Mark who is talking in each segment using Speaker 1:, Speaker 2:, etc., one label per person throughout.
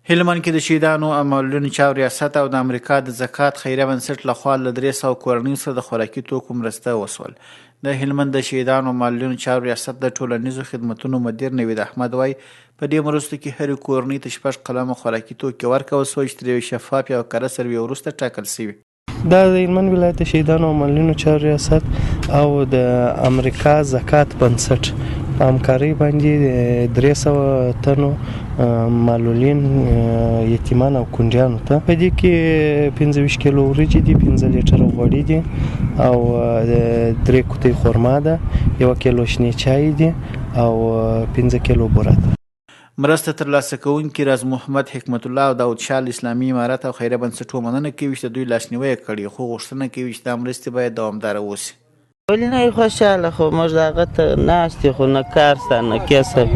Speaker 1: هلمند کې د شهیدانو او معلولینو چارو ریاست او د امریکا د زکات خیریه بنسټ لخوا له 300 کورنیو سره د خوراکي توکو مرسته وشول. د هلمند د شهیدانو او معلولینو چارو ریاست د ټولنیزو خدمتونو مدیر نوید احمد وایي په دې مرستو کې هرې کورنۍ ته 6 قلمه خوراکي توکي ورکول شوي چې ترې شفاف او کره سروې وروسته ټاکل شوي.
Speaker 2: دا د هلمند ولایت د شهیدانو او معلولینو چارو ریاست او د امریکا زکات بنسټ په همکارۍ باندې 300 تنو معلولین یتیمان او کونډیانو ته په دې کې 25 کیلو وریجې دي، 15 لیټره غوړي دي او 3 کوټې خرما ده، 1 کیلو شنې چای دي او 15 کیلو بوره ده.
Speaker 1: مرسته ترلاسه کوونکي راز محمد حکمت الله او داود شاه اسلامي امارت او خیریه بنسټونو مننه کوي چې دوی لاسنیوی کړي، خو غوښتنه کوي چې دا مرستې باید دوامداره وشي.
Speaker 3: ولې نه خوشحاله خو موږ د هغه ته ناست یو، خو نه کار شته نه کسب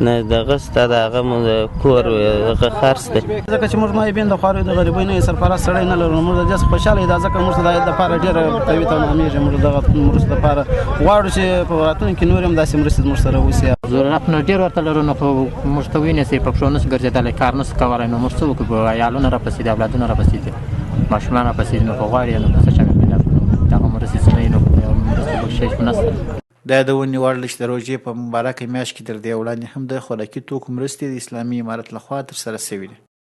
Speaker 3: نه دغه شته، د هغه مو د کور هغه خرڅ دی.
Speaker 4: ځکه چې موږ مایبین د خوارو د غریبۍ نه سرپرست سړی نه لرو، موږ د داسې خوشحاله یو ځکه موږ د دپاره ډېره قوي تمامېږي. موږ دغه مرستو دپاره غواړو چې په راتلونکي کې نور هم داسې مرستې زموږ سره وشي.
Speaker 5: ضرورت نو ډېر ورته لرو، نو خو موږ ته وینې په پښو نسو ګرځېدلی، کار نسو کولی، نو موږ څه وکړو؟ عیالونه راپسې دي، اولادونه راپسې دي، ماشومان راپسې دي، نو خو غواړي نو څه چا پیدا کړو دغه مرستې څه نه وي، نو مرستې بخشش نشته.
Speaker 1: دا د ونې وړ چې د روژې په مبارکه میاشت کې تر دې وړاندې هم د خوراکي توکو مرستې د اسلامي امارت لخوا ترسره شوې دي.